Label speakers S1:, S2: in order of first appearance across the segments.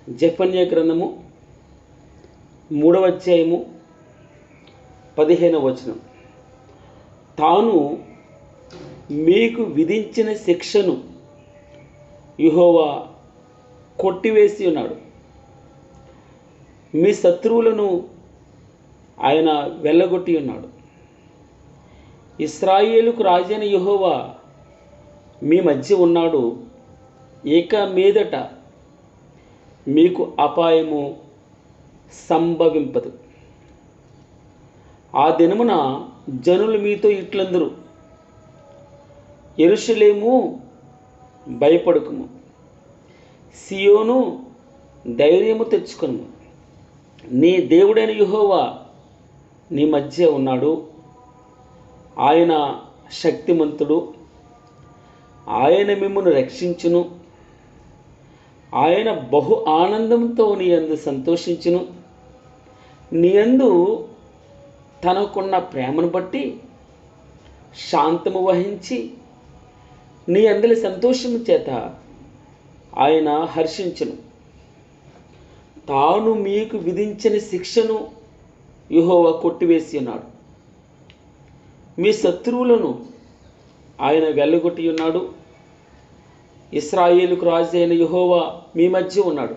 S1: జెఫన్యా గ్రంథము 3వ అధ్యాయము 15వ వచనం. తాను మీకు విధించిన శిక్షను యెహోవా కొట్టివేసి ఉన్నాడు, మీ శత్రువులను ఆయన వెళ్ళగొట్టి ఉన్నాడు. ఇశ్రాయేలుకు రాజైన యెహోవా మీ మధ్య ఉన్నాడు, ఇక మీదట మీకు అపాయము సంభవింపదు. ఆ దినమున జనులు మీతో ఇట్లందరూ, యెరూషలేము భయపడకుము, సియోను ధైర్యము తెచ్చుకొనుము, నీ దేవుడైన యెహోవా నీ మధ్య ఉన్నాడు, ఆయన శక్తిమంతుడు, ఆయన మిమ్మును రక్షించును, ఆయన బహు ఆనందంతో నీ యందు సంతోషించును, నీ యందు తనకున్న ప్రేమను బట్టి శాంతము వహించి నీ అందరి సంతోషము చేత ఆయన హర్షించును. తాను మీకు విధించిన శిక్షను యెహోవా కొట్టివేసి ఉన్నాడు, మీ శత్రువులను ఆయన వెళ్ళగొట్టి ఉన్నాడు. ఇశ్రాయేలుకు రాజు అయిన యెహోవా మీ మధ్య ఉన్నాడు,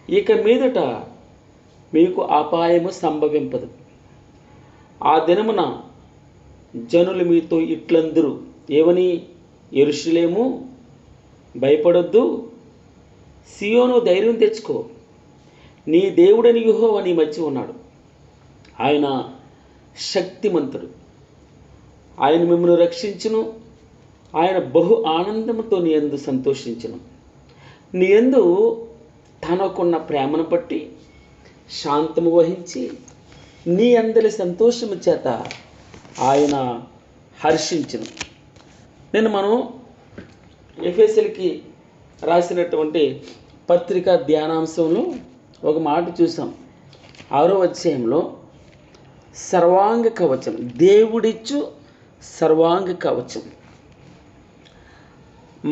S1: ఇక మీదట మీకు అపాయము సంభవింపదు. ఆ దినమున జనులు మీతో ఇట్లందరూ ఏమని, యెరూషలేము భయపడొద్దు, సియోను ధైర్యం తెచ్చుకో, నీ దేవుడని యెహోవా నీ మధ్య ఉన్నాడు, ఆయన శక్తిమంతుడు, ఆయన మిమ్మల్ని రక్షించును, ఆయన బహు ఆనందంతో నీ యందు సంతోషించును, నీ యందు తనకున్న ప్రేమను బట్టి శాంతము వహించి నీ అందరి సంతోషము చేత ఆయన హర్షించును. మనం ఎఫెసీయులకి రాసినటువంటి పత్రిక ధ్యానాంశంలో ఒక మాట చూసాం. 6వ అధ్యాయంలో సర్వాంగ కవచం, దేవుడిచ్చు సర్వాంగ కవచం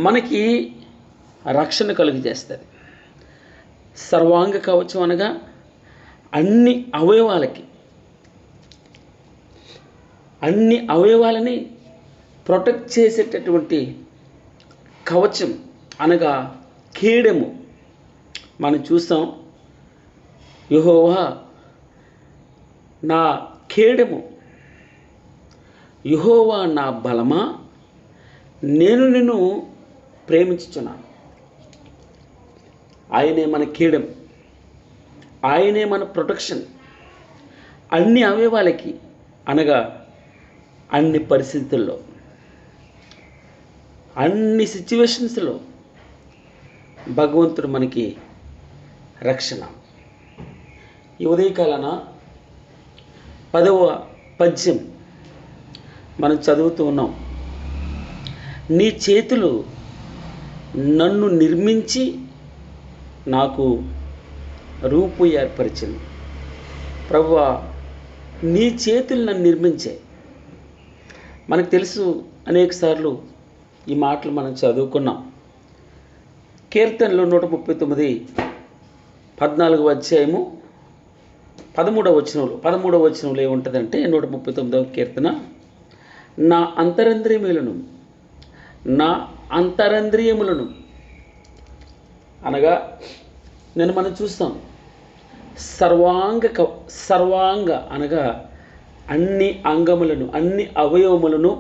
S1: మనకి రక్షణ కలుగజేస్తుంది. సర్వాంగ కవచం అనగా అన్ని అవయవాలని ప్రొటెక్ట్ చేసేటటువంటి కవచం అనగా కేడెము. మనం చూస్తాం, యెహోవా నా కేడెము, యెహోవా నా బలమా, నేను నిన్ను ప్రేమించుచున్నాను. ఆయనే మన కేడెం, ఆయనే మన ప్రొటెక్షన్. అన్ని అవయవాలకి అనగా అన్ని పరిస్థితుల్లో, అన్ని సిచ్యువేషన్స్లో భగవంతుడు మనకి రక్షణ. ఈ ఉదయకాలన 10వ పద్యం మనం చదువుతూ ఉన్నాం. నీ చేతులు నన్ను నిర్మించి నాకు రూపు ఏర్పరిచింది. ప్రభువా, నీ చేతులు నన్ను నిర్మించాయి. మనకు తెలుసు, అనేకసార్లు ఈ మాటలు మనం చదువుకున్నాం. కీర్తనలో 139 14వ అధ్యాయము 13వ వచనంలో ఏముంటుందంటే, 139వ కీర్తన, నా అంతరంద్రియములను అనగా మనం చూస్తాం, సర్వాంగ అనగా అన్ని అంగములను, అన్ని అవయవములను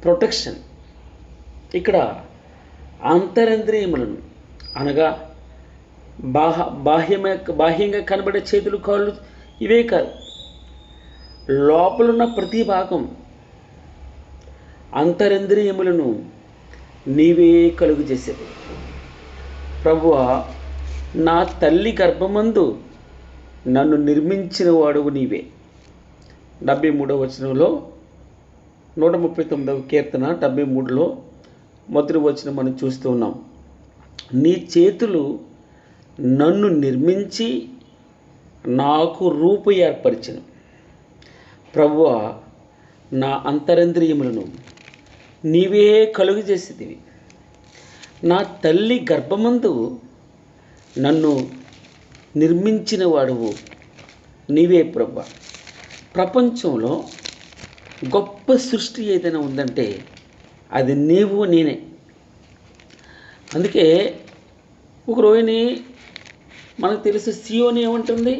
S1: ప్రొటెక్షన్. ఇక్కడ అంతరంద్రియములను అనగా బాహ్యంగా కనబడే చేతులు, కాళ్ళు ఇవే కాదు, లోపలున్న ప్రతి భాగం అంతరంద్రియములను నీవే కలుగు చేసేది. ప్రభువా, నా తల్లి గర్భమందు నన్ను నిర్మించిన వాడువు నీవే. 73వ వచనంలో 139వ కీర్తన 73లో మొదటి వచనం మనం చూస్తూ ఉన్నాం. నీ చేతులు నన్ను నిర్మించి నాకు రూపు ఏర్పరిచెను. ప్రభువా, నా అంతరంద్రియములను నీవే కలుగు చేసేదివి. నా తల్లి గర్భమందు నన్ను నిర్మించిన వాడువు నీవే ప్రభువా. ప్రపంచంలో గొప్ప సృష్టి ఏదైనా ఉందంటే అది నీవు నేనే. అందుకే ఒక రోజుని మనకు తెలుసు సియోని ఏమంటుంది,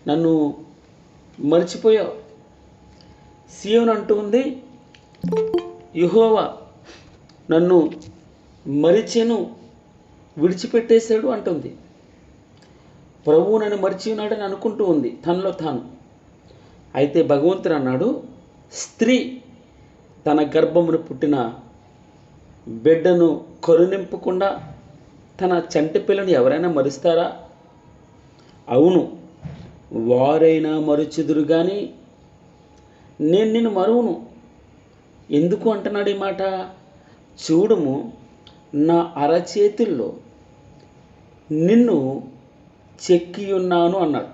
S1: నన్ను మర్చిపోయావు. సియోను అంటూ ఉంది, యెహోవా నన్ను మరిచెను, విడిచిపెట్టేశాడు అంటుంది. ప్రభువు నన్ను మరిచి ఉన్నాడని అనుకుంటూ ఉంది తనలో తాను. అయితే భగవంతుడు అన్నాడు, స్త్రీ తన గర్భమును పుట్టిన బిడ్డను కరుణింపకుండా తన చంటి పిల్లని ఎవరైనా మరుస్తారా? అవును, వారైనా మరుచుదురు కానీ నేను నిన్ను మరువును. ఎందుకు అంటున్నాడు ఈ మాట? చూడుము, నా అరచేతుల్లో నిన్ను చెక్కి ఉన్నాను అన్నాడు.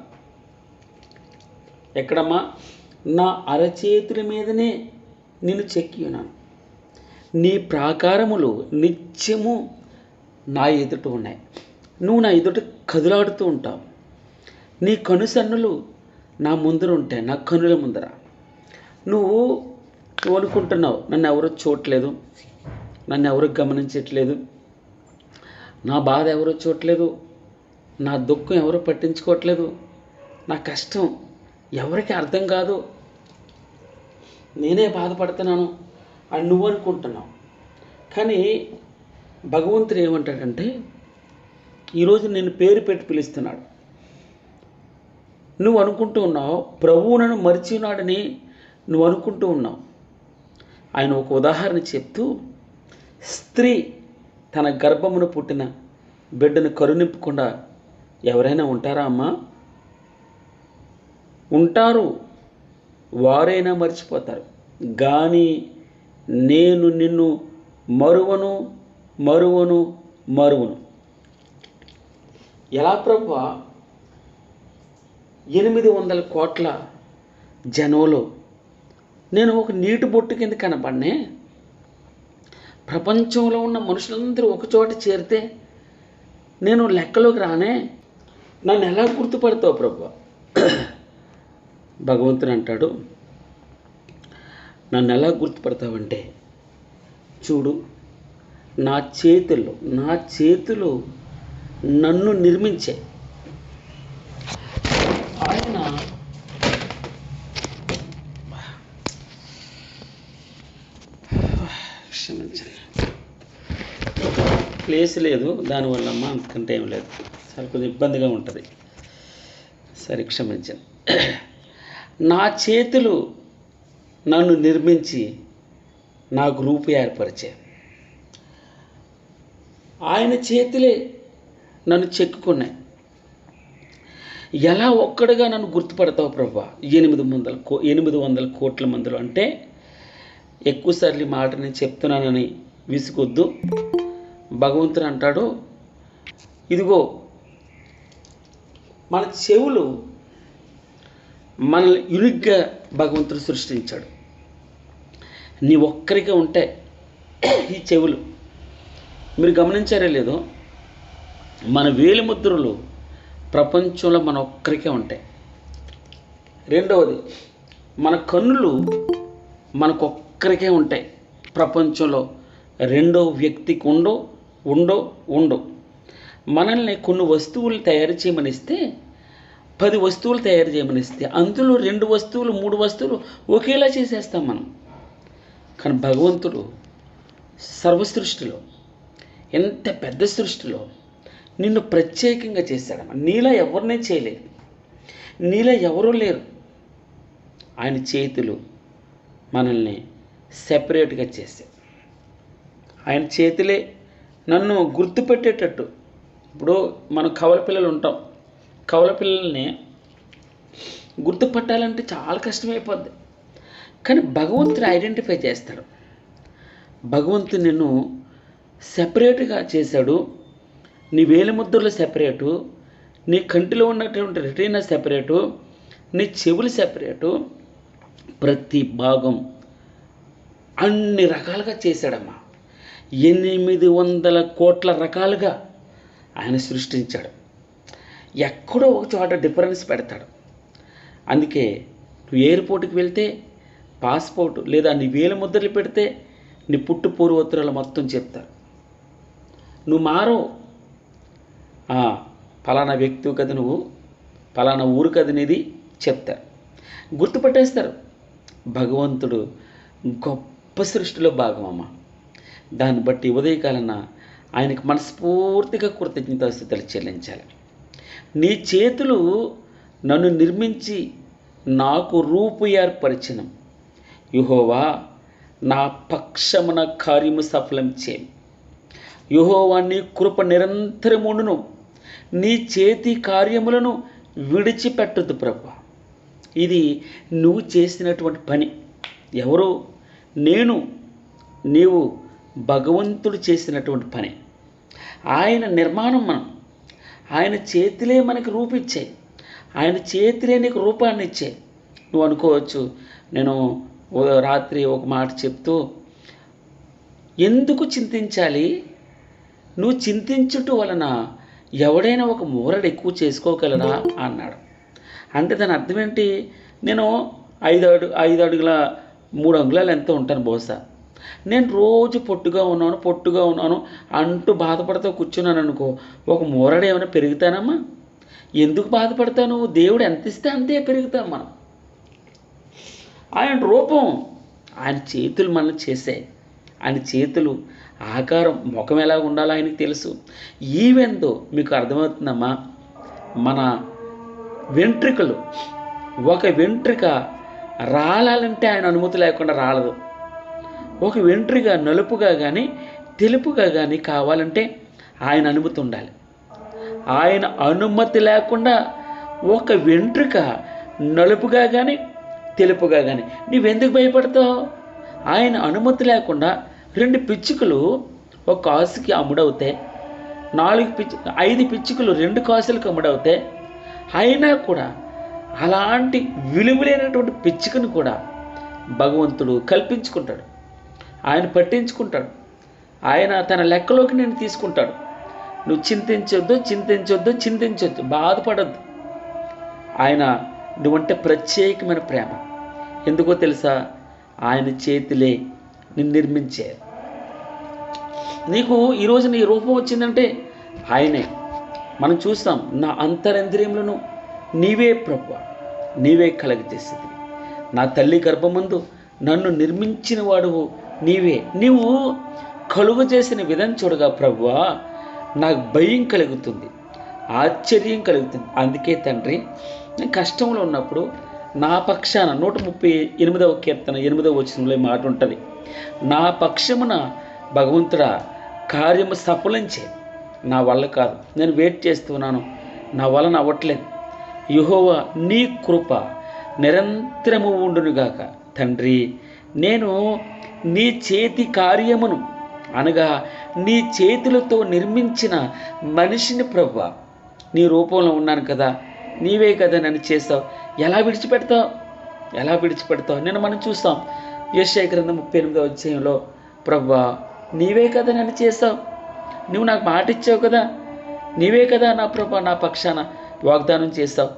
S1: ఎక్కడమ్మా? నా అరచేతుల మీదనే నిన్ను చెక్కి ఉన్నాను. నీ ప్రాకారములు నిత్యము నా ఎదుట ఉన్నాయి. నువ్వు నా ఎదుట కదులాడుతూ ఉంటావు. నీ కనుసన్నులు నా ముందర ఉంటాయి, నా కనుల ముందర. నువ్వు అనుకుంటున్నావు, నన్ను ఎవరు చూడట్లేదు, నన్ను ఎవరు గమనించట్లేదు, నా బాధ ఎవరు చూడట్లేదు, నా దుఃఖం ఎవరు పట్టించుకోవట్లేదు, నా కష్టం ఎవరికి అర్థం కాదు, నేనే బాధపడుతున్నాను అని నువ్వు అనుకుంటున్నావు. కానీ భగవంతుడు ఏమంటాడంటే, ఈరోజు నేను పేరు పెట్టి పిలుస్తున్నాడు. నువ్వు అనుకుంటూ ఉన్నావు ప్రభువు నన్ను మరిచినాడని నువ్వు అనుకుంటూ ఉన్నావు. ఆయన ఒక ఉదాహరణ చెప్తూ, స్త్రీ తన గర్భమును పుట్టిన బిడ్డను కరుణింపకుండా ఎవరైనా ఉంటారా అమ్మా? ఉంటారు, వారైనా మర్చిపోతారు. కానీ నేను నిన్ను మరువను మరువను మరువను. ఎలా ప్రభువా? 800 కోట్ల జనంలో నేను ఒక నీటి బొట్టు కింద కనపడినే. ప్రపంచంలో ఉన్న మనుషులందరూ ఒకచోట చేరితే నేను లెక్కలోకి రానే. నన్ను ఎలా గుర్తుపడతావు ప్రభువా? భగవంతుడు అంటాడు, నన్ను ఎలా గుర్తుపడతావంటే, చూడు, నా చేతులు నన్ను నిర్మించే. ఆయన క్షమించండి, ప్లేస్ లేదు, దానివల్ల అమ్మ అంతకంటే ఏం లేదు, చాలా కొంచెం ఇబ్బందిగా ఉంటుంది. సరే క్షమించండి. నా చేతులు నన్ను నిర్మించి నాకు రూపు ఏర్పరిచే. ఆయన చేతులే నన్ను చెక్కుకున్నాయి. ఎలా ఒక్కడిగా నన్ను గుర్తుపడతావు ప్రభువా? 800 కోట్ల మందిలో అంటే ఎక్కువసార్లు ఈ మాట నేను చెప్తున్నానని విసుగొద్దు. భగవంతుడు అంటాడు, ఇదిగో మన చెవులు మనల్ని యునిక్గా భగవంతుడు సృష్టించాడు. నీ ఒక్కరికే ఉంటాయి ఈ చెవులు. మీరు గమనించారే లేదో, మన వేలిముద్రలు ప్రపంచంలో మన ఒక్కరికే ఉంటాయి. రెండవది, మన కన్నులు మనకొక్కరికే ఉంటాయి. ప్రపంచంలో రెండో వ్యక్తికి ఉండో. మనల్ని కొన్ని వస్తువులు తయారు చేయమనిస్తే, 10 వస్తువులు తయారు చేయమనిస్తే అందులో 2 వస్తువులు 3 వస్తువులు ఒకేలా చేసేస్తాం మనం. కానీ భగవంతుడు సర్వసృష్టిలో, ఎంత పెద్ద సృష్టిలో నిన్ను ప్రత్యేకంగా చేశాడమ్మా. నీలా ఎవరినే చేయలేదు, నీలా ఎవరూ లేరు. ఆయన చేతులు మనల్ని సెపరేట్గా చేశాయి. ఆయన చేతులే నన్ను గుర్తుపెట్టేటట్టు. ఇప్పుడు మనం కవల పిల్లలు ఉంటాం, కవల పిల్లల్ని గుర్తుపట్టాలంటే చాలా కష్టమైపోద్ది. కానీ భగవంతుడు ఐడెంటిఫై చేస్తాడు. భగవంతుడు నిన్ను సెపరేట్గా చేశాడు. నీ వేలిముద్రలు సెపరేటు, నీ కంటిలో ఉన్నటువంటి రెటీనా సెపరేటు, నీ చెవులు సెపరేటు, ప్రతి భాగం అన్ని రకాలుగా చేశాడమ్మా. 800 కోట్ల రకాలుగా ఆయన సృష్టించాడు. ఎక్కడో ఒక చోట డిఫరెన్స్ పెడతాడు. అందుకే నువ్వు ఎయిర్పోర్ట్కి వెళ్తే పాస్పోర్ట్ లేదా నీ వేలు ముద్రలు పెడితే నీ పుట్టు పూర్వోత్తరాలు మొత్తం చెప్తారు. నువ్వు మారో, ఫలానా వ్యక్తి కదా, నువ్వు ఫలానా ఊరు కదా నీది చెప్తారు, గుర్తుపట్టేస్తారు. భగవంతుడు గొప్ప సృష్టిలో భాగం అమ్మ. దాన్ని బట్టి ఉదయకాలన ఆయనకు మనస్ఫూర్తిగా కృతజ్ఞతాస్తుతులు చెల్లించాలి. నీ చేతులు నన్ను నిర్మించి నాకు రూపు ఏర్పరిచిన యెహోవా, నా పక్షమున కార్యము సఫలం చేయి. యెహోవా, నీ కృప నిరంతరమును, నీ చేతి కార్యములను విడిచిపెట్టదు ప్రభువా. ఇది నువ్వు చేసినటువంటి పని. ఎవరు? నేను, నీవు, భగవంతుడు చేసినటువంటి పని. ఆయన నిర్మాణం మనం. ఆయన చేతిలే మనకి రూపిచ్చాయి, ఆయన చేతిలే నీకు రూపాన్ని ఇచ్చాయి. నువ్వు అనుకోవచ్చు, నేను రాత్రి ఒక మాట చెప్తూ, ఎందుకు చింతించాలి? నువ్వు చింతించుట వలన ఎవడైనా ఒక మూరడు ఎక్కువ చేసుకోగలరా అన్నాడు. అంటే దాని అర్థం ఏంటి? నేను 5 అడుగుల 3 అంగుళాలు ఎంత ఉంటాను బహుశా. నేను రోజు పొట్టుగా ఉన్నాను అంటూ బాధపడుతూ కూర్చున్నాను అనుకో, ఒక మూరడు ఏమైనా పెరుగుతానమ్మా? ఎందుకు బాధపడతాను? దేవుడు ఎంత ఇస్తే అంతే పెరుగుతాం మనం. ఆయన రూపం, ఆయన చేతులు మనం చేసే, ఆయన చేతులు ఆకారం, ముఖం ఎలా ఉండాలో ఆయనకు తెలుసు. ఈవెందో మీకు అర్థమవుతుందమ్మా, మన వెంట్రుకలు, ఒక వెంట్రుక రాలాలంటే ఆయన అనుమతి లేకుండా రాలదు. ఒక వెంట్రుక నలుపుగా కానీ తెలుపుగా కానీ కావాలంటే ఆయన అనుమతి ఉండాలి. ఆయన అనుమతి లేకుండా ఒక వెంట్రుక నలుపుగా కానీ తెలుపుగా కానీ నువ్వెందుకు భయపడతావు? ఆయన అనుమతి లేకుండా 2 పిచ్చుకలు ఒక కాసుకి అమ్ముడవుతాయి, 5 పిచ్చుకలు 2 కాసులకు అమ్ముడవుతాయి. అయినా కూడా అలాంటి విలువలేనటువంటి పిచ్చుకను కూడా భగవంతుడు కల్పించుకుంటాడు, ఆయన పట్టించుకుంటాడు, ఆయన తన లెక్కలోకి నేను తీసుకుంటాడు. నువ్వు చింతించొద్దు, బాధపడద్దు. ఆయన నువ్వంటే ప్రత్యేకమైన ప్రేమ. ఎందుకో తెలుసా? ఆయన చేతిలే నిన్ను నిర్మించారు. నీకు ఈరోజు నీ రూపం వచ్చిందంటే ఆయనే. మనం చూస్తాం, నా అంతరంద్రియములను నీవే ప్రభువా, నీవే కలగజేసేది. నా తల్లి గర్భమందు నన్ను నిర్మించిన వాడువు నీవే. నీవు కలుగు చేసిన విధం చూడగా ప్రభువా, నాకు భయం కలుగుతుంది, ఆశ్చర్యం కలుగుతుంది. అందుకే తండ్రి, నేను కష్టంలో ఉన్నప్పుడు నా పక్షాన 138వ కీర్తన 8వ వచనంలో మాట ఉంటుంది, నా పక్షమున భగవంతుడా కార్యము సఫలించే. నా వల్ల కాదు, నేను వెయిట్ చేస్తున్నాను, నా వలన అవ్వట్లేదు. యెహోవా, నీ కృప నిరంతరము ఉండునుగాక. తండ్రి, నేను నీ చేతి కార్యమును అనగా నీ చేతులతో నిర్మించిన మనిషిని ప్రభువా, నీ రూపంలో ఉన్నాను కదా, నీవే కదా నన్ను చేస్తావు. ఎలా విడిచిపెడతావు? నేను మనం చూస్తాం యెషయా గ్రంథం 38వ అధ్యాయంలో, ప్రభువా నీవే కదా నన్ను చేస్తావు, నువ్వు నాకు మాట ఇచ్చావు కదా, నీవే కదా నా ప్రభువా నా పక్షాన వాగ్దానం చేస్తావు,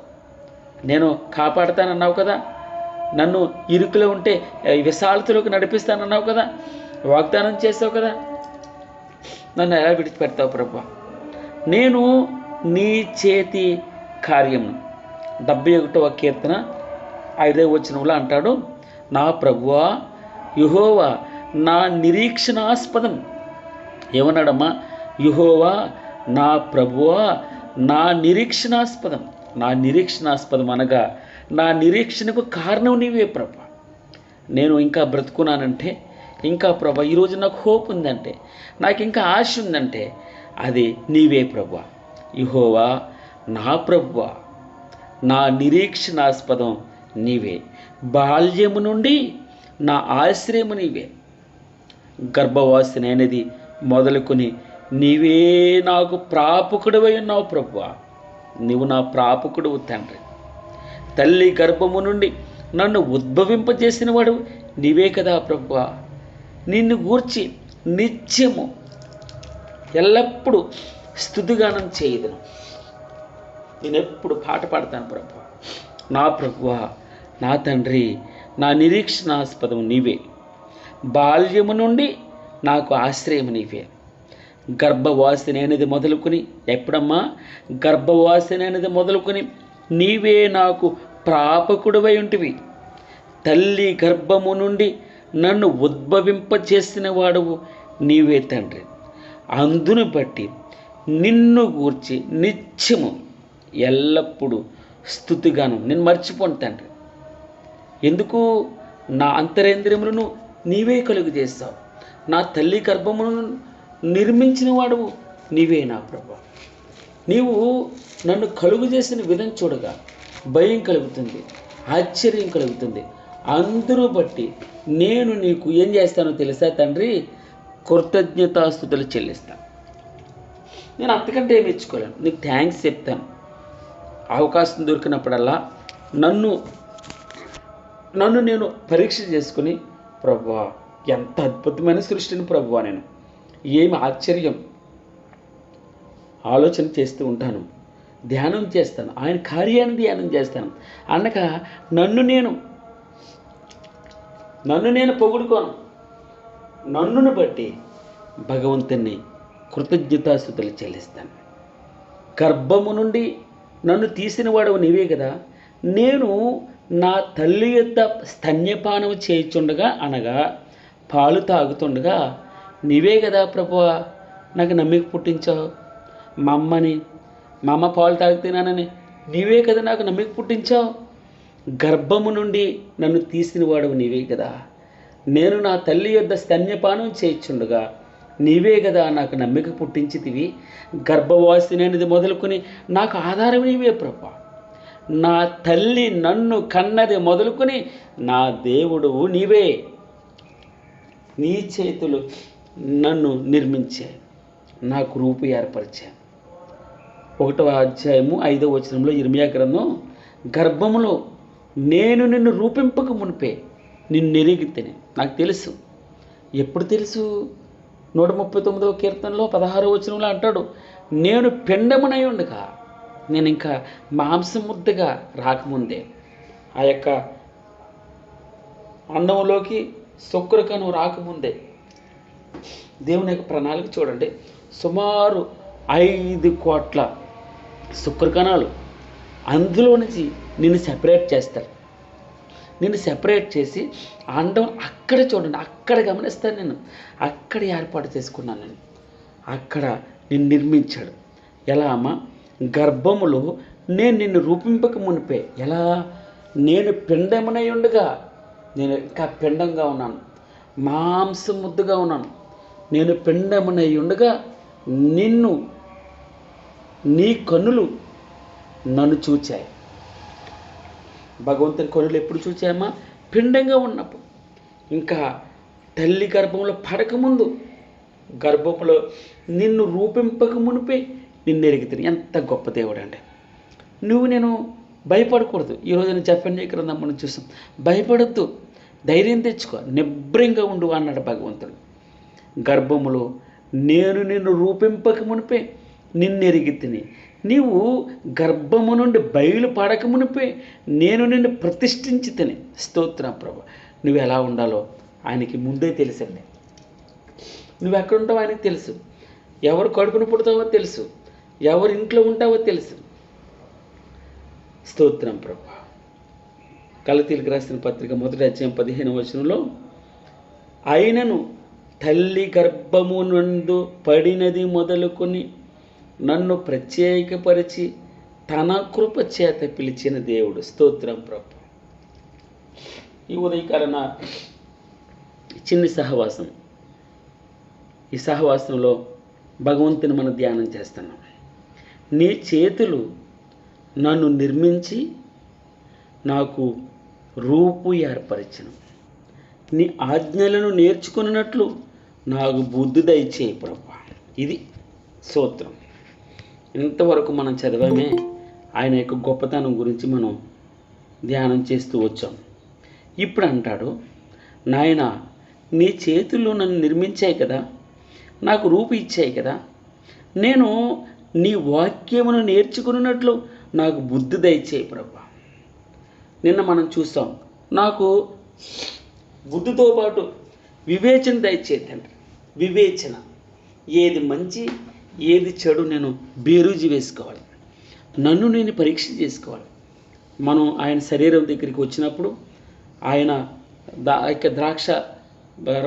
S1: నేను కాపాడుతానన్నావు కదా, నన్ను ఇరుకులో ఉంటే విశాలతలోకి నడిపిస్తానన్నావు కదా, వాగ్దానం చేస్తావు కదా, నన్ను ఎలా విడిచిపెడతావు ప్రభువా? నేను నీ చేతి కార్యమును 71వ కీర్తన 5వ వచనంలో అంటాడు, నా ప్రభువా యెహోవా నా నిరీక్షణాస్పదం. ఏమన్నాడమ్మా? యెహోవా నా ప్రభువా నా నిరీక్షణాస్పదం. నా నిరీక్షణాస్పదం అనగా నా నిరీక్షణకు కారణం నీవే ప్రభువా. నేను ఇంకా బ్రతుకున్నానంటే, ఇంకా ప్రభువా ఈరోజు నాకు హోప్ ఉందంటే, నాకు ఇంకా ఆశ ఉందంటే అది నీవే ప్రభువా. యెహోవా నా ప్రభువా నా నిరీక్షణాస్పదం నీవే. బాల్యము నుండి నా ఆశ్రయము నీవే. గర్భవాసినైనది మొదలుకొని నీవే నాకు ప్రాపకుడివై ఉన్నావు ప్రభువా. నీవు నా ప్రాపకుడువు తండ్రి. తల్లి గర్భము నుండి నన్ను ఉద్భవింపజేసిన వాడు నీవే కదా ప్రభువా. నిన్ను గూర్చి నిత్యము ఎల్లప్పుడూ స్తుతిగానం చేయదును. నేను ఎప్పుడు పాట పాడతాను ప్రభువా. నా ప్రభువా, నా తండ్రి, నా నిరీక్షణాస్పదం నీవే. బాల్యము నుండి నాకు ఆశ్రయం నీవే. గర్భవాసినైనది మొదలుకొని, ఎప్పుడమ్మా? గర్భవాసినైనది మొదలుకొని నీవే నాకు ప్రాపకుడివై ఉంటివి. తల్లి గర్భము నుండి నన్ను ఉద్భవింపచేసిన వాడవు నీవే తండ్రి. అందును బట్టి నిన్ను గూర్చి నిత్యము ఎల్లప్పుడూ స్తుతిగాను నేను మర్చిపోను తండ్రి. ఎందుకు? నా అంతరేంద్రియములను నీవే కలుగు చేస్తావు. నా తల్లి గర్భమును నిర్మించిన వాడవు నీవే నా ప్రభువా. నీవు నన్ను కలుగు చేసిన విధం చూడగా భయం కలుగుతుంది, ఆశ్చర్యం కలుగుతుంది. అందరూ బట్టి నేను నీకు ఏం చేస్తానో తెలుసా తండ్రి? కృతజ్ఞతాస్తుతులు చెల్లిస్తాను. నేను అంతకంటే ఏమి ఇచ్చుకోలేను. నీకు థ్యాంక్స్ చెప్తాను. అవకాశం దొరికినప్పుడల్లా నన్ను నేను పరీక్ష చేసుకుని, ప్రభువా ఎంత అద్భుతమైన సృష్టిని ప్రభువా, నేను ఏమి ఆశ్చర్యం ఆలోచన చేస్తూ ఉంటాను, ధ్యానం చేస్తాను, ఆయన కార్యాన్ని ధ్యానం చేస్తాను అనగా నన్ను నేను పొగుడుకోను. నన్నును బట్టి భగవంతుని కృతజ్ఞతాస్తుతులు చెల్లిస్తాను. గర్భము నుండి నన్ను తీసిన వాడవు నీవే కదా. నేను నా తల్లి యొద్ద స్తన్యపానం చేయుచుండగా, అనగా పాలు తాగుతుండగా నీవే కదా ప్రభువా నాకు నమ్మిక పుట్టించావు. మా అమ్మ పాలు తాగుతున్నానని నీవే కదా నాకు నమ్మిక పుట్టించావు. గర్భము నుండి నన్ను తీసిన వాడవు నీవే కదా. నేను నా తల్లి యొద్ద స్తన్యపానం చేయుచుండగా నీవే కదా నాకు నమ్మిక పుట్టించితివి. గర్భవాసినది మొదలుకొని నాకు ఆధారం నీవే ప్రభువా. నా తల్లి నన్ను కన్నది మొదలుకొని నా దేవుడు నీవే. నీ చేతులు నన్ను నిర్మించాయి, నాకు రూపు ఏర్పరిచాయి. 1వ అధ్యాయము 5వ వచనంలో ఇర్మియా గ్రంథం, గర్భములో నేను నిన్ను రూపింపక మునిపే నిన్ను ఎరిగితేనే. నాకు తెలుసు. ఎప్పుడు తెలుసు? 139వ కీర్తనలో 16వ వచనంలో అంటాడు, నేను పిండమునై ఉండగా, నేను ఇంకా మాంసం ముద్దగా రాకముందే, ఆ యొక్క అండంలోకి శుక్రకణం రాకముందే దేవుని యొక్క ప్రణాళిక చూడండి. సుమారు 5 కోట్ల శుక్రకణాలు అందులో నుంచి నిన్ను సెపరేట్ చేస్తారు. నిన్ను సెపరేట్ చేసి అండం అక్కడ చూడండి, అక్కడ గమనిస్తాను నేను, అక్కడ ఏర్పాటు చేసుకున్నాను నేను. అక్కడ నిన్ను నిర్మించాడు. ఎలా అమ్మా? గర్భములో నేను నిన్ను రూపింపక మునిపే. ఎలా? నేను పిండమునై ఉండగా, నేను ఇంకా పిండంగా ఉన్నాను, మాంసం ముద్దగా ఉన్నాను. నేను పిండమునై ఉండగా నీ కన్నులు నన్ను చూచాయి. భగవంతుని కన్నులు ఎప్పుడు చూచాయమ్మా? పిండంగా ఉన్నప్పుడు. ఇంకా తల్లి గర్భంలో పడకముందు, గర్భంలో నిన్ను రూపింపక మునిపే నిన్ను ఎరిగితే. ఎంత గొప్ప దేవుడు అండి. నేను భయపడకూడదు. ఈరోజు నేను జపన్య గ్రంథం మనం చూసాం. భయపడద్దు, ధైర్యం తెచ్చుకో, నిబ్రంగా ఉండు అన్నాడు భగవంతుడు. గర్భములో నేను నిన్ను రూపింపక మునిపే నిన్ను ఎరిగితిని. నీవు గర్భము నుండి బయలు పడక మునిపే నేను నిన్ను ప్రతిష్ఠించి తిని. స్తోత్రం ప్రభు. నువ్వు ఎలా ఉండాలో ఆయనకి ముందే తెలుసండి. నువ్వు ఎక్కడుంటావో ఆయనకి తెలుసు. ఎవరు కడుపున పుడతావో తెలుసు, ఎవరి ఇంట్లో ఉంటావో తెలుసు. స్తోత్రం ప్రభు. గలతీయులకు రాసిన పత్రిక 1వ అధ్యాయం 15వ వచనంలో, అయినను తల్లి గర్భము నందు పడినది మొదలుకొని నన్ను ప్రత్యేకపరిచి తన కృప చేత పిలిచిన దేవుడు. స్తోత్రం ప్రభు. ఈ ఉదయకాలన చిన్ని సహవాసం, ఈ సహవాసంలో భగవంతుని మనం ధ్యానం చేస్తున్నాం. నీ చేతులు నన్ను నిర్మించి నాకు రూపు ఏర్పరిచను. నీ ఆజ్ఞలను నేర్చుకున్నట్లు నాకు బుద్ధి దయచేయి ప్రభు. ఇది స్తోత్రం. ఇంతవరకు మనం చదివామే ఆయన యొక్క గొప్పతనం గురించి మనం ధ్యానం చేస్తూ వచ్చాం. ఇప్పుడు అంటాడు, నాయన నీ చేతుల్లో నన్ను నిర్మించాయి కదా, నాకు రూపు ఇచ్చాయి కదా, నేను నీ వాక్యమును నేర్చుకున్నట్లు నాకు బుద్ధి దయచేయి ప్రభా. నిన్న మనం చూస్తాం, నాకు బుద్ధితో పాటు వివేచన దయచేయి తండ్రి. వివేచన, ఏది మంచి ఏది చెడు నేను బేరీజు వేసుకోవాలి, నన్ను నేను పరీక్ష చేసుకోవాలి. మనం ఆయన శరీరం దగ్గరికి వచ్చినప్పుడు, ఆయన ద్రాక్ష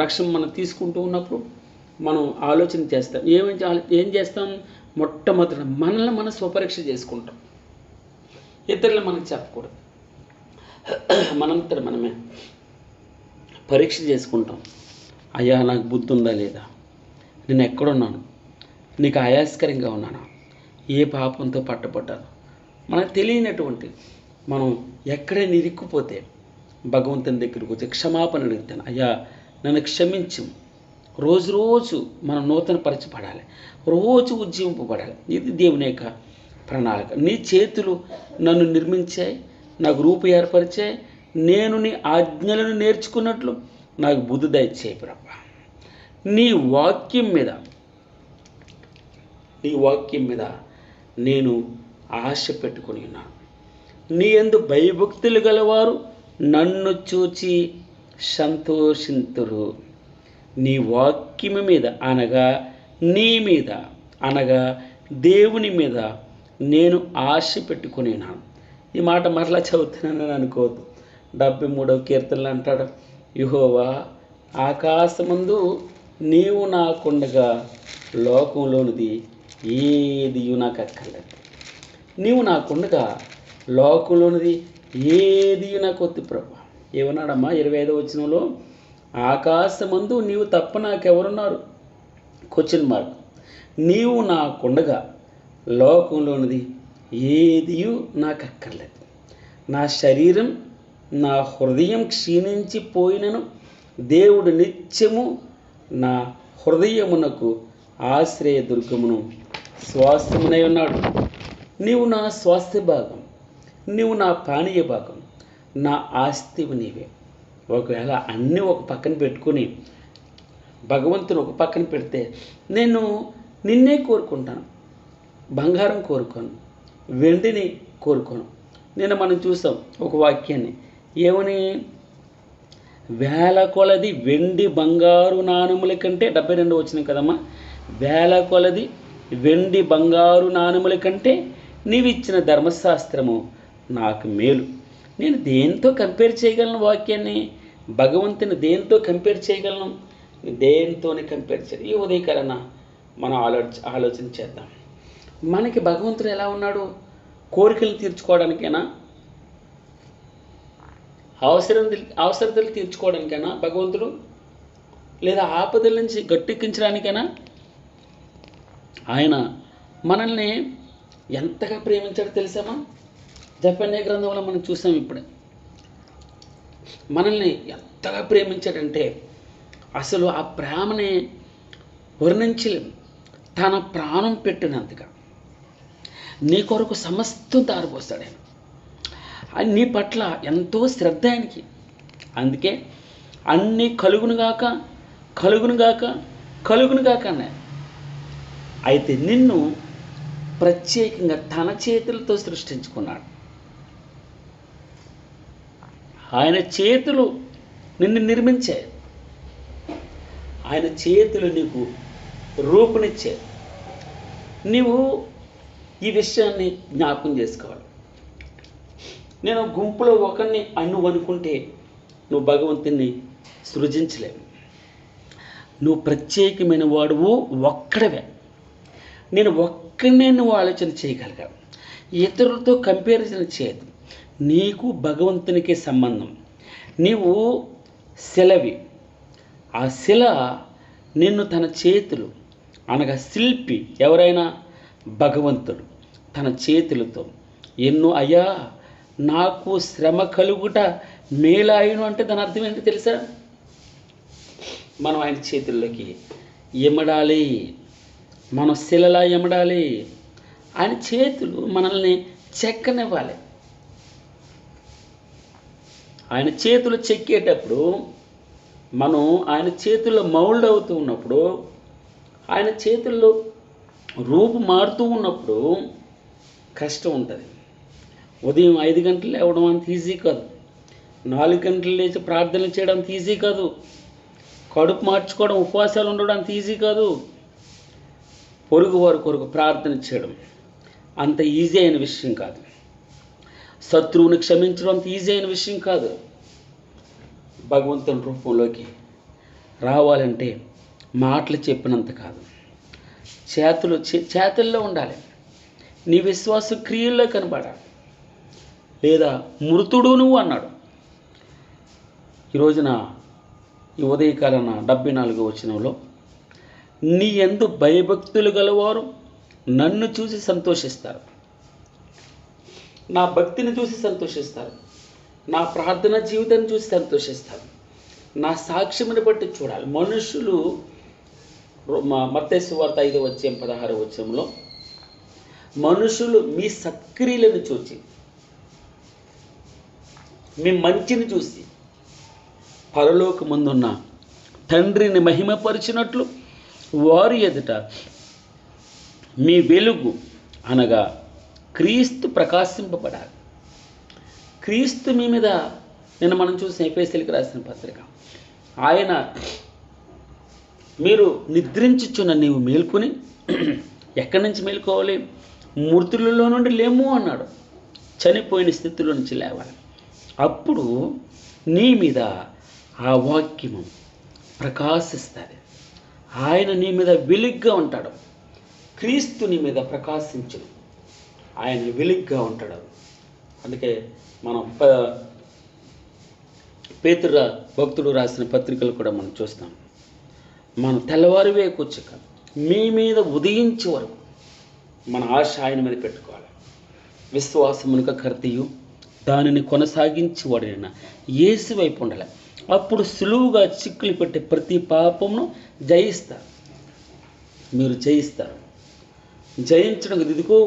S1: రక్షణ మనం తీసుకుంటూ ఉన్నప్పుడు మనం ఆలోచన చేస్తాం. ఏం చేస్తాం? మొట్టమొదట మనల్ని మనం స్వపరీక్ష చేసుకుంటాం. ఇతరులు మనకు చెప్పకూడదు, మనంతట మనమే పరీక్ష చేసుకుంటాం. అయ్యా, నాకు బుద్ధి ఉందా లేదా? నేను ఎక్కడున్నాను? నీకు ఆయాస్కరంగా ఉన్నానా? ఏ పాపంతో పట్టబడ్డాను? మనకు తెలియనటువంటి మనం ఎక్కడే నిరిక్కుపోతే భగవంతుని దగ్గరికి వచ్చి క్షమాపణ అడుగుతాను. అయ్యా, నన్ను క్షమించు. రోజు మనం నూతన పరచబడాలి, రోజు ఉజ్జీవింపబడాలి. ఇది దేవుని యొక్క ప్రణాళిక. నీ చేతులు నన్ను నిర్మించాయి, నాకు రూపు ఏర్పరిచాయి. నేను నీ ఆజ్ఞలను నేర్చుకున్నట్లు నాకు బుద్ధి దయచేయి ప్రభా. నీ వాక్యం మీద నేను ఆశ పెట్టుకుని ఉన్నాను. నీ యందు భయభక్తులు గలవారు నన్ను చూచి సంతోషింతురు. నీ వాక్యము మీద అనగా నీ మీద అనగా దేవుని మీద నేను ఆశ పెట్టుకుని ఉన్నాను. ఈ మాట మరలా చదువుతున్నానని అనుకోవద్దు. 73వ కీర్తనలు అంటాడు, యెహోవా ఆకాశమందు నీవు నాకుండగా లోకంలోనిది ఏది నాకు అక్కర్లేదు. నీవు నాకుండగా లోకంలోనిది ఏది నాకు వద్దు ప్రభా. ఏమన్నాడమ్మా 25వ వచనంలో? ఆకాశమందు నీవు తప్ప నాకెవరున్నారు? Question mark. నీవు నాకుండగా లోకంలోనిది ఏది నాకు అక్కర్లేదు. నా శరీరం నా హృదయం క్షీణించిపోయినను దేవుడు నిత్యము నా హృదయమునకు ఆశ్రయదుర్గమును స్వాస్థ్యమునై ఉన్నాడు. నీవు నా స్వాస్థ్య భాగం, నీవు నా పానీయ భాగం, నా ఆస్తివి నీవే. ఒకవేళ అన్నీ ఒక పక్కన పెట్టుకుని భగవంతుని ఒక పక్కన పెడితే నేను నిన్నే కోరుకుంటాను. బంగారం కోరుకోను, వెండిని కోరుకోను. నిన్న మనం చూసాం ఒక వాక్యాన్ని, ఏమని? వేల కొలది వెండి బంగారు నాణెముల కంటే, 72 వచనం కదమ్మా, వేల కొలది వెండి బంగారు నాణెముల కంటే నీవిచ్చిన ధర్మశాస్త్రము నాకు మేలు. నేను దేంతో కంపేర్ చేయగలను? వాక్యాన్ని, భగవంతుని దేంతో కంపేర్ చేయగలను? దేంతోనే కంపేర్ చేయాలి. ఈ ఉదయకాలన మనం ఆలోచన చేద్దాం. మనకి భగవంతుడు ఎలా ఉన్నాడు? కోరికలు తీర్చుకోవడానికైనా, అవసరతలు తీర్చుకోవడానికైనా భగవంతుడు, లేదా ఆపదల నుంచి గట్టెక్కించడానికైనా ఆయన మనల్ని ఎంతగా ప్రేమించాడో తెలుసామా? జపన్య గ్రంథంలో మనం చూసాం. ఇప్పుడే మనల్ని ఎంతగా ప్రేమించాడంటే అసలు ఆ ప్రేమని వర్ణించలేము. తన ప్రాణం పెట్టినంతగా నీ కొరకు సమస్తం దారిపోస్తాడు ఆయన. నీ పట్ల ఎంతో శ్రద్ధ ఆయనకి. అందుకే అన్నీ కలుగునుగాక కలుగునుగాక కలుగునుగాక అన్నాయి. అయితే నిన్ను ప్రత్యేకంగా తన చేతులతో సృష్టించుకున్నాడు. ఆయన చేతులు నిన్ను నిర్మించాయి. ఆయన చేతులు నీకు రూపునిచ్చాయి. నీవు ఈ విషయాన్ని జ్ఞాపకం చేసుకోవాలి. నేను గుంపులో ఒకరిని నువ్వు అనుకుంటే నువ్వు భగవంతుని సృజించలేవు. నువ్వు ప్రత్యేకమైన వాడువు, ఒక్కడవే. నేను ఒక్కడనే నువ్వు ఆలోచన చేయగలిగావు. ఇతరులతో కంపారిజన్ చేయదు. నీకు భగవంతునికి సంబంధం. నీవు శిలవి. ఆ శిల నిన్ను తన చేతులు, అనగా శిల్పి ఎవరైనా భగవంతుడు తన చేతులతో ఎన్నో, అయ్యా నాకు శ్రమ కలుగుట మేలాయును అంటే దాని అర్థం ఏంటి తెలుసా? మనం ఆయన చేతుల్లోకి ఎమడాలి, మనం శిలలా ఎమడాలి. ఆయన చేతులు మనల్ని చెక్కనివ్వాలి. ఆయన చేతులు చెక్కేటప్పుడు మనం ఆయన చేతుల్లో మౌల్డ్ అవుతూ ఉన్నప్పుడు ఆయన చేతుల్లో రూపు మారుతూ ఉన్నప్పుడు కష్టం ఉంటుంది. ఉదయం 5 గంటలు లేవడం అంత ఈజీ కాదు. 4 గంటలు లేచి ప్రార్థనలు చేయడం అంత ఈజీ కాదు. కడుపు మార్చుకోవడం, ఉపవాసాలు ఉండడం అంత ఈజీ కాదు. పొరుగు వారి కొరకు ప్రార్థన చేయడం అంత ఈజీ అయిన విషయం కాదు. శత్రువుని క్షమించడం అంత ఈజీ అయిన విషయం కాదు. భగవంతుని రూపంలోకి రావాలంటే మాటలు చెప్పినంత కాదు, చేతుల్లో ఉండాలి. నీ విశ్వాస క్రియల్లో కనబడాలి. లేదా మృతుడు నువ్వు అన్నాడు. ఈరోజున ఈ ఉదయకాలన 74వ వచనంలో, నీ యందు భయభక్తులు గలవారు నన్ను చూసి సంతోషిస్తారు. నా భక్తిని చూసి సంతోషిస్తారు. నా ప్రార్థన జీవితాన్ని చూసి సంతోషిస్తారు. నా సాక్ష్యముని బట్టి చూడాలి. మనుషులు మత్తయి సువార్త 5వ అధ్యాయం 16వ వచనంలో, మనుషులు మీ సత్క్రియలను చూసి, మీ మంచిని చూసి పరలోకమందున్న తండ్రిని మహిమపరిచినట్లు వారి ఎదుట మీ వెలుగు అనగా క్రీస్తు ప్రకాశింపబడాలి. క్రీస్తు మీ మీద, నిన్న మనం చూసిన ఎఫెసీయులకు రాసిన పత్రిక, ఆయన మీరు నిద్రించుచున్న నీవు మేల్కొని, ఎక్కడి నుంచి మేల్కోవాలి? మృతులలో నుండి లేము అన్నాడు. చనిపోయిన స్థితిలో నుంచి లేవాలి. అప్పుడు నీ మీద ఆ వాక్యము ప్రకాశిస్తుంది. ఆయన నీ మీద వెలుగ్గా ఉంటాడు. క్రీస్తు నీ మీద ప్రకాశించడు, ఆయన వెలుగ్గా ఉంటాడు. అందుకే మనం పేతురు భక్తుడు రాసిన పత్రికలు కూడా మనం చూస్తాం. మనం తెల్లవారివే కూర్చుక మీ మీద ఉదయించే వరకు మన ఆశ ఆయన మీద పెట్టుకోవాలి. విశ్వాసమునక కర్తయు దానిని కొనసాగించేవాడైన యేసు వైపు ఉండాలి. అప్పుడు సులువుగా చిక్కులు పెట్టే ప్రతి పాపమును జయిస్తారు. మీరు జయిస్తారు. జయించడం ఇదిగో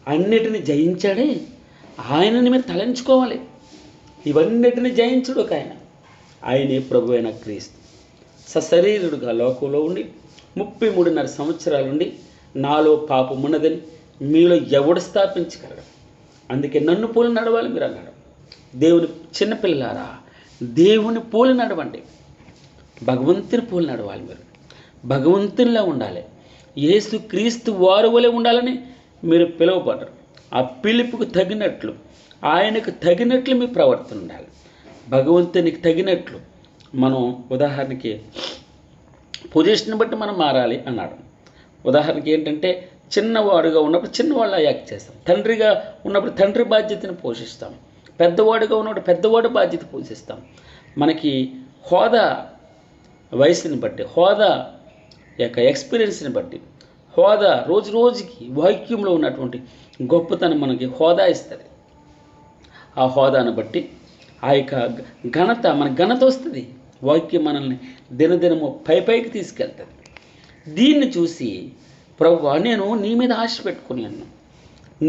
S1: అన్నిటిని జయించాడే ఆయనని మీరు తలంచుకోవాలి. ఇవన్నిటిని జయించడు ఒక ఆయనే ప్రభు అయిన క్రీస్తు. సశరీరుడుగా లోకంలో ఉండి 33.5 సంవత్సరాలు ఉండి నాలో పాపం ఉన్నదని మీలో ఎవడు స్థాపించగలడు? అందుకే నన్ను పోలి నడవాలి మీరు అన్నాడు. దేవుని చిన్నపిల్లారా, దేవుని పోలి నడవండి. భగవంతుని పోలి నడవాలి. మీరు భగవంతునిలా ఉండాలి. యేసు క్రీస్తు వారు వలె ఉండాలని మీరు పిలువబడరు. ఆ పిలుపుకు తగినట్లు, ఆయనకు తగినట్లు మీ ప్రవర్తన ఉండాలి. భగవంతునికి తగినట్లు మనం, ఉదాహరణకి పొజిషన్ బట్టి మనం మారాలి అన్నాడు. ఉదాహరణకి ఏంటంటే, చిన్నవాడుగా ఉన్నప్పుడు చిన్నవాళ్ళ యాక్ట్ చేస్తాం. తండ్రిగా ఉన్నప్పుడు తండ్రి బాధ్యతను పోషిస్తాం. పెద్దవాడుగా ఉన్నప్పుడు పెద్దవాడు బాధ్యత పోషిస్తాం. మనకి హోదా వయసుని బట్టి, హోదా యొక్క ఎక్స్పీరియన్స్ని బట్టి, హోదా రోజు రోజుకి వాక్యంలో ఉన్నటువంటి గొప్పతనం మనకి హోదా ఇస్తుంది. ఆ హోదాను బట్టి ఆ యొక్క ఘనత, మన ఘనత వస్తుంది. వాక్యం మనల్ని దినదినము పైకి తీసుకెళ్తుంది. దీన్ని చూసి ప్రభువా, నేను నీ మీద ఆశ పెట్టుకుని అన్నాను.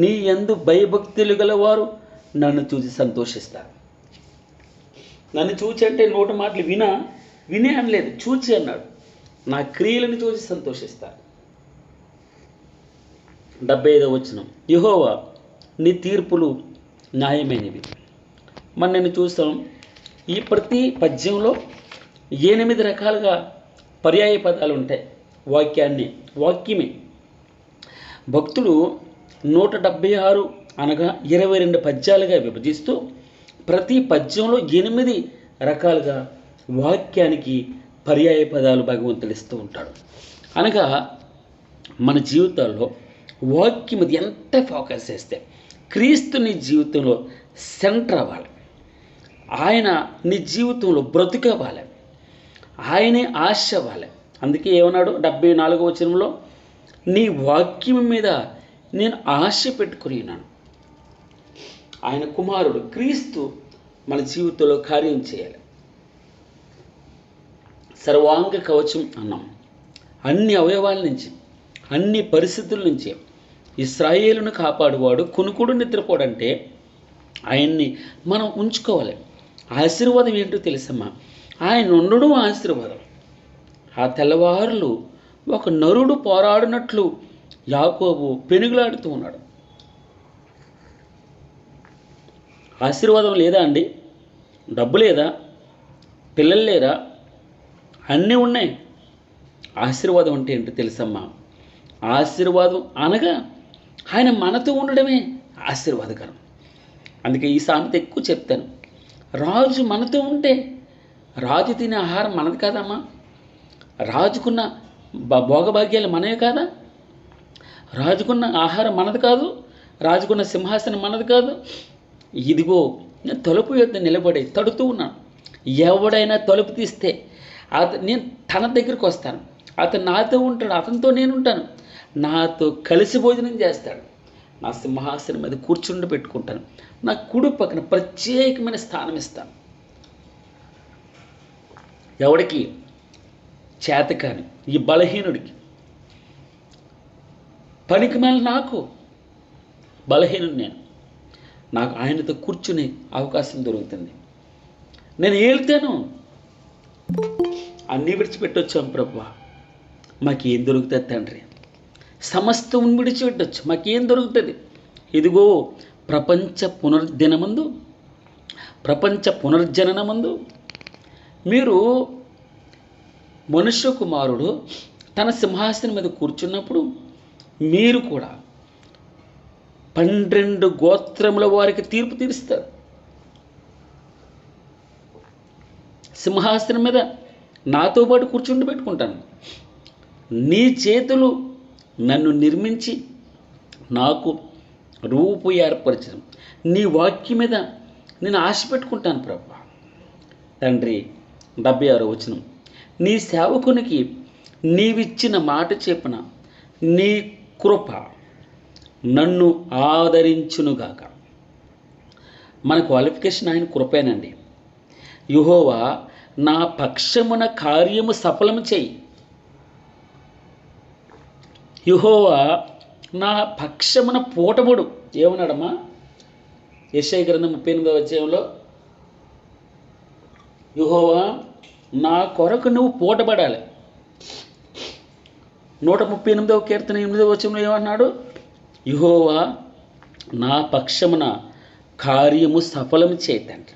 S1: నీ యందు భయభక్తులు గలవారు నన్ను చూసి సంతోషిస్తారు. నన్ను చూచి అంటే నోటి మాటలు వినే అనలేదు, చూచి అన్నాడు. నా క్రియలను చూసి సంతోషిస్తారు. 75వ వచనం, యెహోవా నీ తీర్పులు న్యాయమైనవి. మనం నేను చూస్తాం, ఈ ప్రతి పద్యంలో 8 రకాలుగా పర్యాయ పదాలు ఉంటాయి. వాక్యమే భక్తుడు 176 అనగా 22 పద్యాలుగా విభజిస్తూ ప్రతి పద్యంలో 8 రకాలుగా వాక్యానికి పర్యాయ పదాలు భగవంతుడు ఇస్తూ ఉంటాడు. అనగా మన జీవితాల్లో వాక్యం మీద ఎంత ఫోకస్ చేస్తే క్రీస్తు నీ జీవితంలో సెంటర్ అవ్వాలి. ఆయన నీ జీవితంలో బ్రతుకవ్వాలి. ఆయనే ఆశ అవ్వాలి. అందుకే ఏమన్నాడు 74వ వచనంలో, నీ వాక్యం మీద నేను ఆశ పెట్టుకుని ఉన్నాను. ఆయన కుమారుడు క్రీస్తు మన జీవితంలో కార్యం చేయాలి. సర్వాంగ కవచం అన్నాం. అన్ని అవయవాల నుంచి, అన్ని పరిస్థితుల నుంచి ఇశ్రాయేలును కాపాడువాడు కునుకుడు నిద్రపోడంటే ఆయన్ని మనం ఉంచుకోవాలి. ఆశీర్వాదం ఏంటో తెలుసమ్మా, ఆయన ఉండడం ఆశీర్వాదం. ఆ తెల్లవారులు ఒక నరుడు పోరాడినట్లు యాకోబు పెనుగులాడుతూ ఉన్నాడు. ఆశీర్వాదం లేదా అండి? డబ్బు లేదా? పిల్లలు లేరా? అన్నీ ఉన్నాయి. ఆశీర్వాదం అంటే ఏంటో తెలుసమ్మా? ఆశీర్వాదం అనగా ఆయన మనతో ఉండడమే ఆశీర్వాదకరం. అందుకే ఈ సామెత ఎక్కువ చెప్తాను. రాజు మనతో ఉంటే, రాజు తినే ఆహారం మనది కాదమ్మా? రాజుకున్న భోగభాగ్యాలు మనమే కాదా? రాజుకున్న ఆహారం మనది కాదు, రాజుకున్న సింహాసనం మనది కాదు. ఇదిగో నేను తలుపు యొద్ద నిలబడి తడుతూ ఉన్నాను. ఎవడైనా తలుపు తీస్తే నేను తన దగ్గరికి వస్తాను. అతను నాతో ఉంటాడు, అతనితో నేను ఉంటాను. నాతో కలిసి భోజనం చేస్తాడు. నా సింహాసనం మీద కూర్చుండి పెట్టుకుంటాను. నా కుడి పక్కన ప్రత్యేకమైన స్థానం ఇస్తాను. ఎవడికి? చేతకాని ఈ బలహీనుడికి. పనికి మళ్ళీ నాకు బలహీనుడు నేను. నాకు ఆయనతో కూర్చునే అవకాశం దొరుకుతుంది. నేను ఏళ్తాను. అన్నీ విడిచిపెట్టొచ్చాం ప్రభువా, మాకేం దొరుకుతుంది తండ్రి? సమస్తం విడిచిపెట్టొచ్చు, మాకేం దొరుకుతుంది? ఇదిగో ప్రపంచ పునర్జననమందు మీరు మనుష్య కుమారుడు తన సింహాసనం మీద కూర్చున్నప్పుడు మీరు కూడా 12 గోత్రముల వారికి తీర్పు తీరుస్తారు. సింహాసనం మీద నాతో పాటు కూర్చుండి పెట్టుకుంటాను. నీ చేతులు నన్ను నిర్మించి నాకు రూపు ఏర్పరచడం, నీ వాక్యం మీద నేను ఆశ పెట్టుకుంటాను ప్రభువా. తండ్రి 76వ వచనం, నీ సేవకునికి నీవిచ్చిన మాట చెప్పున నీ కృప నన్ను ఆదరించునుగాక. మన క్వాలిఫికేషన్ ఆయన కృపేనండి. యెహోవా నా పక్షమున కార్యము సఫలము చేయి. యెహోవా నా పక్షమున పోటబడు. ఏమన్నాడమ్మా? యెషయా గ్రంథం 38వ అధ్యాయంలో, యెహోవా నా కొరకు నువ్వు పోటబడాలి. 138వ కీర్తన 8వ వచనంలో ఏమన్నాడు? యెహోవా నా పక్షమున కార్యము సఫలము చేయతండి.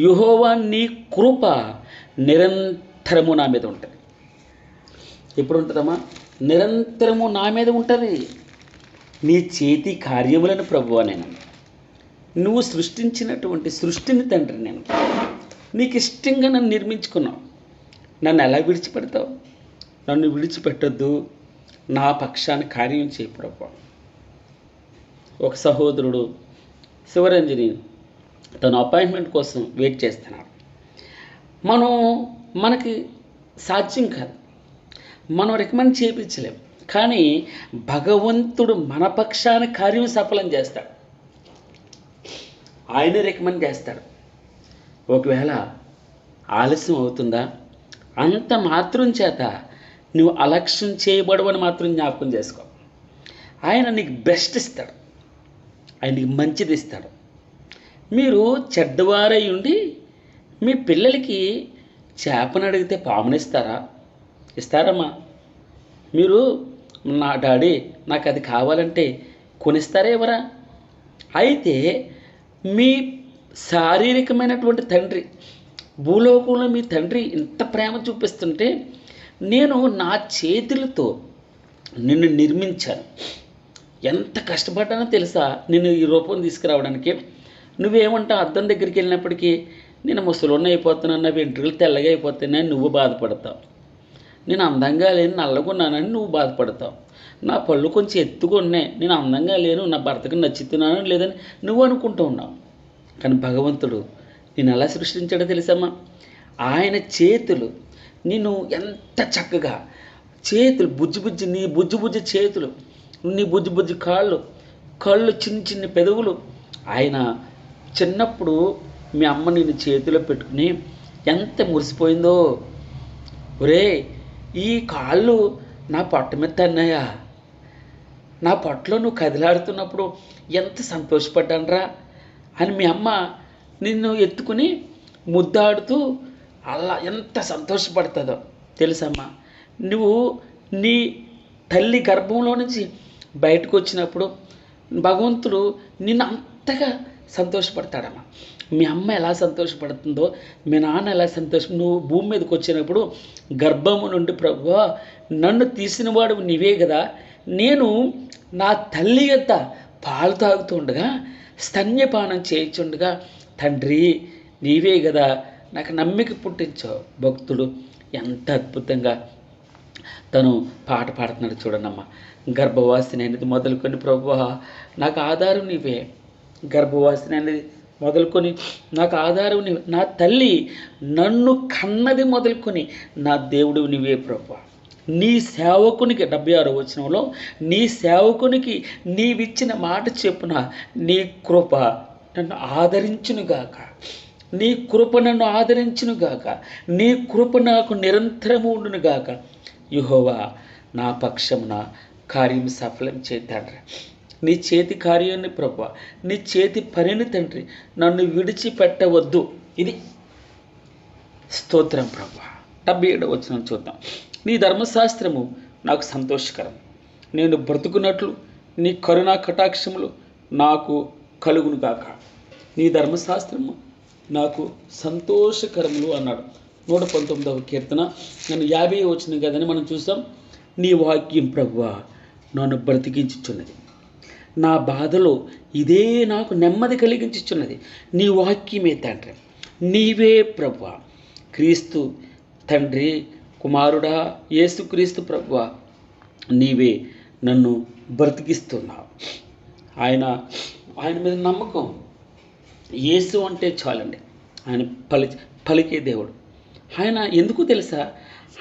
S1: యెహోవా నీ కృప నిరంతరము నా మీద ఉంటుంది. ఎప్పుడు ఉంటుందమ్మా? నిరంతరము నా మీద ఉంటుంది. నీ చేతి కార్యములను ప్రభువా, నువ్వు సృష్టించినటువంటి సృష్టిని తండ్రి, నేను నీకు ఇష్టంగా నన్ను నిర్మించుకున్నావు. నన్ను ఎలా విడిచిపెడతావు? నన్ను విడిచిపెట్టొద్దు, నా పక్షాన్ని కార్యం చేయి ప్రభువా. ఒక సహోదరుడు శివరంజని తన అపాయింట్మెంట్ కోసం వెయిట్ చేస్తున్నాడు. మనకి సాధ్యం కాదు, మనం రికమెండ్ చేయించలేం. కానీ భగవంతుడు మన పక్షాన కార్యం సఫలం చేస్తాడు. ఆయనే రికమెండ్ చేస్తాడు. ఒకవేళ ఆలస్యం అవుతుందా, అంత మాత్రం చేత నువ్వు అలక్ష్యం చేయబడవని మాత్రం జ్ఞాపకం చేసుకో. ఆయన నీకు బెస్ట్ ఇస్తాడు, ఆయన నీకు మంచిది ఇస్తాడు. మీరు చెడ్డవారై ఉండి మీ పిల్లలకి చేపను అడిగితే పామునిస్తారా? ఇస్తారమ్మా? మీరు నా డాడీ నాకు అది కావాలంటే కొనిస్తారా? ఎవరా? అయితే మీ శారీరకమైనటువంటి తండ్రి, భూలోకంలో మీ తండ్రి ఇంత ప్రేమ చూపిస్తుంటే, నేను నా చేతులతో నిన్ను నిర్మించాను. ఎంత కష్టపడ్డానో తెలుసా నిన్ను ఈ రూపం తీసుకురావడానికి? నువ్వేమంటావు? అద్దం దగ్గరికి వెళ్ళినప్పటికీ నేను ముసలోడిని అయిపోతున్నాను, నా వెంట్రుకలు తెల్లగా అయిపోతున్నాయని నువ్వు బాధపడతావు. నేను అందంగా లేని నల్లగున్నానని నువ్వు బాధపడతావు. నా పళ్ళు కొంచెం ఎత్తుకున్నాయి, నేను అందంగా లేను, నా భర్తకు నచ్చుతున్నాను లేదని నువ్వు అనుకుంటూ ఉన్నావు. కానీ భగవంతుడు నేను ఎలా సృష్టించాడో తెలుసమ్మా? ఆయన చేతులు నిన్ను ఎంత చక్కగా, చేతులు నీ బుజ్జి చేతులు, నీ బుజ్జి కళ్ళు చిన్న పెదవులు. ఆయన చిన్నప్పుడు మీ అమ్మ నిన్ను చేతిలో పెట్టుకుని ఎంత మురిసిపోయిందో. ఒరే, ఈ కాళ్ళు నా పొట్ట మీద తన్నాయా, నా పొట్టలో నువ్వు కదిలాడుతున్నప్పుడు ఎంత సంతోషపడ్డానరా అని మీ అమ్మ నిన్ను ఎత్తుకుని ముద్దాడుతూ అలా ఎంత సంతోషపడుతుందో తెలుసమ్మా? నువ్వు నీ తల్లి గర్భంలో నుంచి బయటకు వచ్చినప్పుడు భగవంతుడు నిన్ను అంతగా సంతోషపడతాడమ్మా. మీ అమ్మ ఎలా సంతోషపడుతుందో, మీ నాన్న ఎలా నువ్వు భూమి మీదకి వచ్చినప్పుడు గర్భము నుండి ప్రభువా నన్ను తీసినవాడు నీవే కదా, నేను నా తల్లి యొద్ద పాలు తాగుతుండగా స్తన్యపానం చేయించుండగా తండ్రి నీవే కదా నాకు నమ్మిక పుట్టించావు. భక్తుడు ఎంత అద్భుతంగా తను పాట పాడుతున్నాడు చూడనమ్మా. గర్భవాసిని అనేది మొదలుకొని ప్రభువా నాకు ఆధారం నీవే, గర్భవాసిని అనేది మొదలుకొని నాకు ఆధారం నీవే, నా తల్లి నన్ను కన్నది మొదలుకొని నా దేవుడు నీవే ప్రభువా. నీ సేవకునికి 76వ వచనంలో నీ సేవకునికి నీవిచ్చిన మాట చెప్పున నీ కృప నన్ను ఆదరించునుగాక, నీ కృప నన్ను ఆదరించునుగాక, నీ కృప నాకు నిరంతరము ఉండునుగాక. యెహోవా నా పక్షమున కార్యం సఫలం చేయి తండ్రి. నీ చేతి కార్యాన్ని ప్రభువా, నీ చేతి పనిని తండ్రి నన్ను విడిచిపెట్టవద్దు. ఇది స్తోత్రం ప్రభువా. 77వ వచనం చూద్దాం. నీ ధర్మశాస్త్రము నాకు సంతోషకరం, నేను బ్రతుకున్నట్లు నీ కరుణా కటాక్షములు నాకు కలుగునుగాక. నీ ధర్మశాస్త్రము నాకు సంతోషకరములు అన్నాడు. 119వ కీర్తన నేను 50వ వచనం కదని మనం చూసాం. నీ వాక్యం ప్రభువా నన్ను బ్రతికించుచున్నది, నా బాధలో ఇదే నాకు నెమ్మది కలిగించుచున్నది. నీ వాక్యమే తండ్రి, నీవే ప్రభువా. క్రీస్తు తండ్రి, కుమారుడా యేసుక్రీస్తు ప్రభువా నీవే నన్ను బ్రతికిస్తున్నావు. ఆయన మీద నమ్మకం. యేసు అంటే చాలండి, ఆయన పలికే దేవుడు. ఆయన ఎందుకు తెలుసా,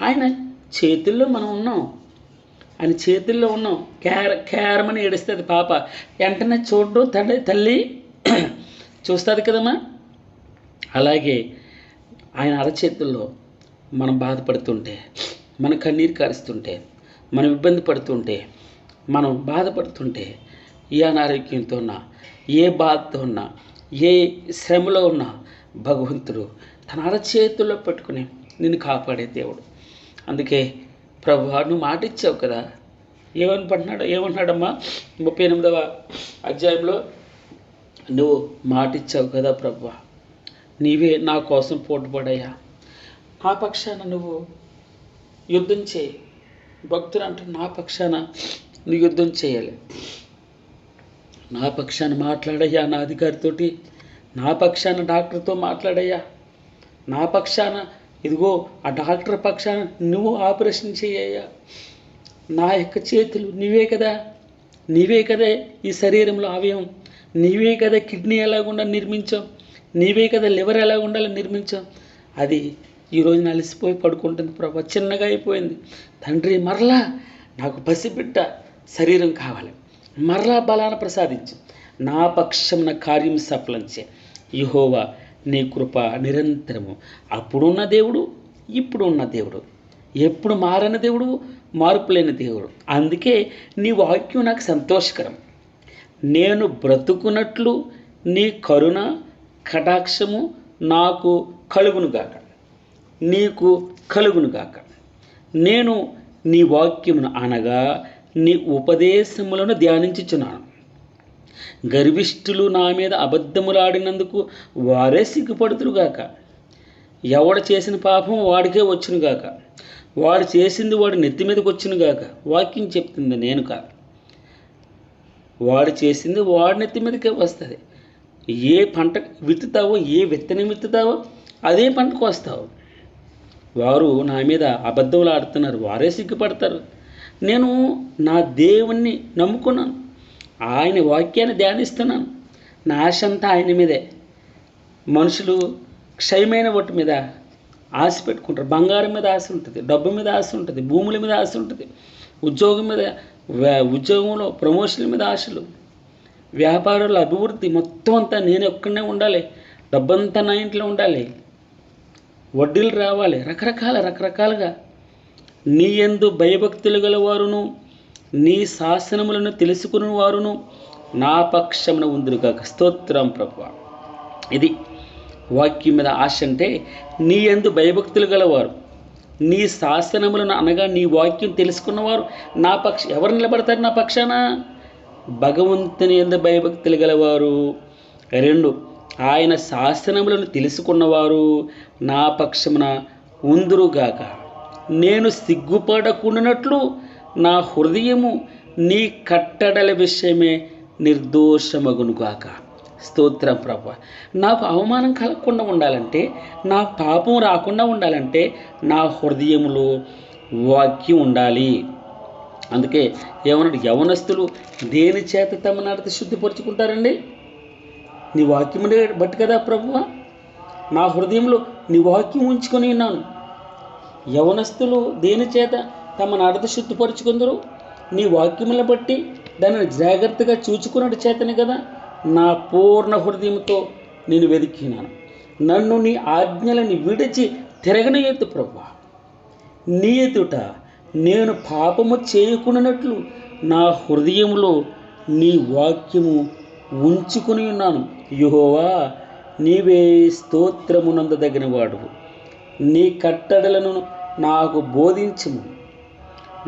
S1: ఆయన చేతుల్లో మనం ఉన్నాం, ఆయన చేతుల్లో ఉన్నాం. కేరమని ఏడుస్తుంది పాప, వెంటనే చూడడం తల్లి చూస్తుంది కదమ్మా. అలాగే ఆయన అరచేతుల్లో మనం బాధపడుతుంటే, మన కన్నీరు కారుస్తుంటే, మనం ఇబ్బంది పడుతుంటే, మనం బాధపడుతుంటే, ఏ అనారోగ్యంతో ఉన్నా, ఏ బాధతో ఉన్నా, ఏ శ్రమలో ఉన్నా భగవంతుడు తన అరచేతుల్లో పెట్టుకుని నిన్ను కాపాడే దేవుడు. అందుకే ప్రభువా నువ్వు మాట ఇచ్చావు కదా, ఏమన్నాడమ్మా 38వ అధ్యాయంలో, నువ్వు మాట ఇచ్చావు కదా ప్రభువా, నీవే నా కోసం పోటుపడయ్యా, నా పక్షాన నువ్వు యుద్ధం చేయి. భక్తులు అంటే నా పక్షాన నువ్వు యుద్ధం చేయాలి, నా పక్షాన మాట్లాడయ్యా, నా అధికారితోటి నా పక్షాన డాక్టర్తో మాట్లాడయ్యా, నా పక్షాన ఇదిగో ఆ డాక్టర్ పక్షాన నువ్వు ఆపరేషన్ చేయయ్యా. నా యొక్క చేతులు నీవే కదా ఈ శరీరంలో అవయవం, నీవే కదా కిడ్నీ ఎలాగుండా నిర్మించాం, నీవే కదా లివర్ ఎలా ఉండాలో నిర్మించాం. అది ఈరోజు అలసిపోయి పడుకుంటుంది ప్రభా, చిన్నగా అయిపోయింది తండ్రి. మరలా నాకు పసిబిడ్డ శరీరం కావాలి, మరలా బలాన్ని ప్రసాదించు, నా పక్షమున కార్యం సఫలం చే. యెహోవా నీ కృప నిరంతరము. అప్పుడున్న దేవుడు, ఇప్పుడున్న దేవుడు, ఎప్పుడు మారని దేవుడు, మార్పు లేని దేవుడు. అందుకే నీ వాక్యం నాకు సంతోషకరం. నేను బ్రతుకున్నట్లు నీ కరుణ కటాక్షము నాకు కలుగునుగాక, నీకు కలుగునుగాక. నేను నీ వాక్యమును అనగా నీ ఉపదేశములను ధ్యానించుచున్నాను. గర్విష్ఠులు నా మీద అబద్ధములాడినందుకు వారే సిగ్గుపడుతురుగాక. ఎవడు చేసిన పాపం వాడికే వచ్చునుగాక, వాడు చేసింది వాడి నెత్తి మీదకి వచ్చునుగాక. వాక్యం చెప్తుంది, నేను కాదు. వాడు చేసింది వాడి నెత్తి మీదకే వస్తుంది. ఏ పంట విత్తుతావో, ఏ విత్తనం విత్తుతావో అదే పంటకు వస్తావు. వారు నా మీద అబద్ధములు ఆడుతున్నారు, వారే సిగ్గుపడతారు. నేను నా దేవుణ్ణి నమ్ముకున్నాను, ఆయన వాక్యాన్ని ధ్యానిస్తున్నాను. నా ఆశ అంతా ఆయన మీదే. మనుషులు క్షయమైన వాటి మీద ఆశ పెట్టుకుంటారు. బంగారం మీద ఆశ ఉంటుంది, డబ్బు మీద ఆశ ఉంటుంది, భూముల మీద ఆశ ఉంటుంది, ఉద్యోగంలో ప్రమోషన్ల మీద ఆశలు, వ్యాపారాల అభివృద్ధి మొత్తం అంతా నేను ఒక్కడనే ఉండాలి, డబ్బంతా నా ఇంట్లో ఉండాలి, వడ్డీలు రావాలి, రకరకాలుగా. నీ యందు భయభక్తులు గలవారును నీ శాసనములను తెలుసుకుని వారును నా పక్షమున ఉందురుగాక. స్తోత్రం ప్రభువా. ఇది వాక్యం మీద ఆశ అంటే నీ యందు భయభక్తులు గలవారు, నీ శాసనములను అనగా నీ వాక్యం తెలుసుకున్నవారు ఎవరు నిలబడతారు నా పక్షాన? భగవంతుని యందు భయభక్తులు గలవారు. 2, ఆయన శాసనములను తెలుసుకున్నవారు నా పక్షమున ఉందురుగాక. నేను సిగ్గుపడకుండానట్లు నా హృదయము నీ కట్టడల విషయమే నిర్దోషమగునుగాక. స్తోత్రం ప్రభువా. నాకు అవమానం కలగకుండా ఉండాలంటే, నా పాపం రాకుండా ఉండాలంటే నా హృదయంలో వాక్యం ఉండాలి. అందుకే ఏమన్నాడు? యవనస్తులు దేని చేత తమ నడత శుద్ధిపరుచుకుంటారండి? నీ వాక్యమునే బట్టి కదా ప్రభువా. నా హృదయంలో నీ వాక్యం ఉంచుకొని ఉన్నాను. యవనస్తులు దేని చేత తమ నడత శుద్ధిపరుచుకుందరు? నీ వాక్యములను బట్టి దానిని జాగ్రత్తగా చూచుకున్నట్టు చేతనే కదా. నా పూర్ణ హృదయంతో నేను వెతికినాను. నన్ను నీ ఆజ్ఞలని విడిచి తిరగనీయొద్దు ప్రభువా. నీ ఎదుట నేను పాపము చేయకుండానట్లు నా హృదయంలో నీ వాక్యము ఉంచుకుని ఉన్నాను. యెహోవా, నీవే స్తోత్రమునందదగిన వాడువు. నీ కట్టడలను నాకు బోధించుము.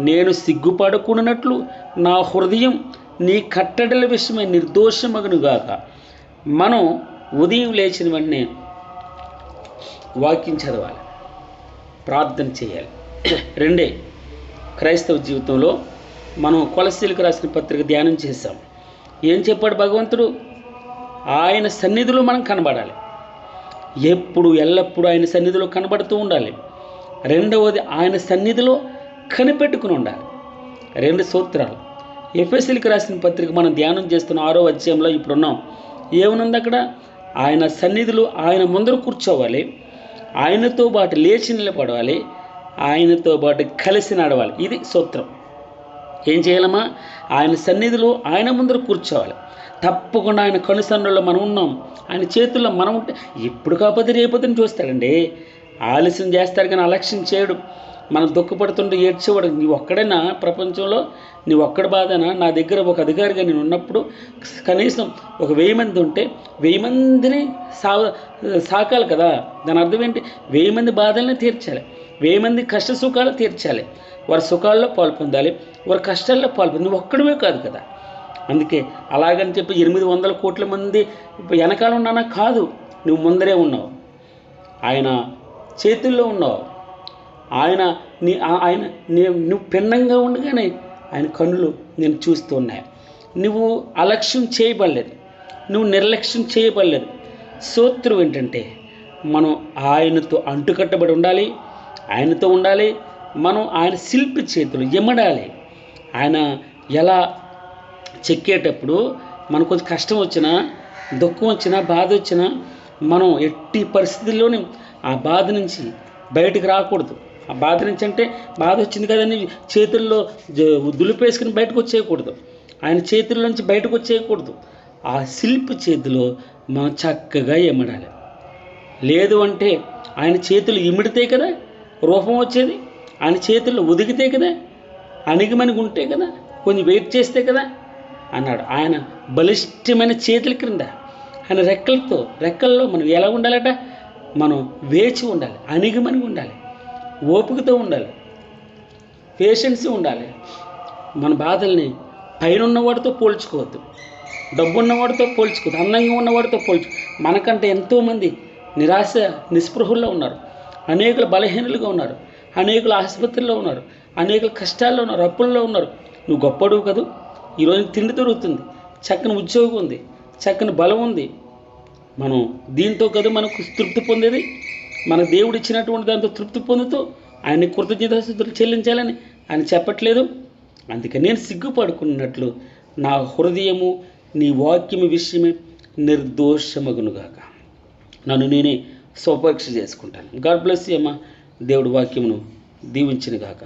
S1: నేను సిగ్గుపడకుండానట్లు నా హృదయం నీ కట్టడల విషయమై నిర్దోషమగునుగాక. మనం ఉదయం లేచిన వెంటనే వాక్యం చదవాలి, ప్రార్థన చేయాలి. 2, క్రైస్తవ జీవితంలో మనం కొలస్సీలకు రాసిన పత్రిక ధ్యానం చేశాం. ఏం చెప్పాడు భగవంతుడు? ఆయన సన్నిధిలో మనం కనబడాలి. ఎల్లప్పుడూ ఆయన సన్నిధిలో కనబడుతూ ఉండాలి. 2వది, ఆయన సన్నిధిలో కనిపెట్టుకుని ఉండాలి. 2 సూత్రాలు. ఎఫెసీయులకు రాసిన పత్రిక మనం ధ్యానం చేస్తున్న 6వ అధ్యాయంలో ఇప్పుడున్నాం. ఏమనుంది అక్కడ? ఆయన సన్నిధిలో ఆయన ముందర కూర్చోవాలి, ఆయనతో పాటు లేచి నిలబడాలి, ఆయనతో పాటు కలిసి నడవాలి. ఇది సూత్రం. ఏం చేయాలమ్మా? ఆయన సన్నిధిలో ఆయన ముందర కూర్చోవాలి. తప్పకుండా ఆయన కనుసన్నుల్లో మనం ఉన్నాం, ఆయన చేతుల్లో మనం ఉంటే ఇప్పుడు కాకపోతే రేపొద్దున చూస్తాడండి. ఆలస్యం చేస్తాడు కానీ అలక్ష్యం చేయడు. మనం దుఃఖపడుతుంటే ఏడ్చేవాడు. నీవు ఒక్కడైనా ప్రపంచంలో, నీవు ఒక్కడ బాధనా? నా దగ్గర ఒక అధికారిగా నేను ఉన్నప్పుడు కనీసం ఒక 1000 మంది ఉంటే 1000 మందిని సాకాలి కదా. దాని అర్థం ఏంటి? 1000 మంది బాధల్ని తీర్చాలి, 1000 మంది కష్ట సుఖాలు తీర్చాలి. వారి సుఖాల్లో పాల్పొందాలి, వారి కష్టాల్లో పాల్పొంది. నువ్వు ఒక్కడమే కాదు కదా. అందుకే అలాగని చెప్పి 800 కోట్ల మంది వెనకాల ఉన్నానా? కాదు, నువ్వు ముందరే ఉన్నావు. ఆయన చేతుల్లో ఉన్నావు. నువ్వు భిన్నంగా ఉండగానే ఆయన కన్నులు నేను చూస్తూ ఉన్నాయి. నువ్వు అలక్ష్యం చేయబడలేదు, నువ్వు నిర్లక్ష్యం చేయబడలేదు. సూత్రం ఏంటంటే మనం ఆయనతో అంటుకట్టబడి ఉండాలి, ఆయనతో ఉండాలి. మనం ఆయన శిల్పి చేతులు ఎమ్మడాలి. ఆయన ఎలా చెక్కేటప్పుడు మనకు కొంచెం కష్టం వచ్చినా, దుఃఖం వచ్చినా, బాధ వచ్చినా మనం ఎట్టి పరిస్థితుల్లోనే ఆ బాధ నుంచి బయటికి రాకూడదు. ఆ బాధ నుంచి అంటే బాధ వచ్చింది కదని చేతుల్లో దులిపేసుకుని బయటకు వచ్చేయకూడదు. ఆయన చేతుల్లోంచి బయటకు వచ్చేయకూడదు. ఆ శిల్పి చేతిలో మనం చక్కగా ఎమ్మడాలి. లేదు అంటే ఆయన చేతులు ఇమిడితే కదా రూపం వచ్చేది. ఆయన చేతుల్లో ఒదిగితే కదా, అణిగిమణిగి ఉంటే కదా, కొంచెం వెయిట్ చేస్తే కదా అన్నాడు. ఆయన బలిష్టమైన చేతుల క్రింద ఆయన రెక్కల్లో మనం ఎలా ఉండాలట? మనం వేచి ఉండాలి, అణిగిమణిగి ఉండాలి, ఓపికతో ఉండాలి, పేషెన్సీ ఉండాలి. మన బాధల్ని పైన ఉన్నవాడితో పోల్చుకోవద్దు, డబ్బు ఉన్నవాడితో పోల్చుకోవద్దు, అందంగా ఉన్నవాడితో మనకంటే ఎంతోమంది నిరాశ నిస్పృహుల్లో ఉన్నారు, అనేకులు బలహీనులుగా ఉన్నారు, అనేకులు ఆసుపత్రుల్లో ఉన్నారు, అనేకులు కష్టాల్లో ఉన్నారు, అప్పుల్లో ఉన్నారు. నువ్వు గొప్పడువు కదూ. ఈరోజు తిండి దొరుకుతుంది, చక్కని ఉద్యోగం ఉంది, చక్కని బలం ఉంది. మనం దీంతో కదా మనకు తృప్తి పొందేది. మన దేవుడు ఇచ్చినటువంటి దాంతో తృప్తి పొందుతూ ఆయన కృతజ్ఞతాస్తుతులు చెల్లించాలని ఆయన చెప్పట్లేదు. అందుకే నేను సిగ్గుపడుకున్నట్లు నా హృదయము నీ వాక్యము విషయమే నిర్దోషమగునుగాక. నన్ను నేనే స్వపరీక్ష చేసుకుంటాను. గాడ్ బ్లెస్ యూ అమ్మ. దేవుడు వాక్యమును దీవించునుగాక.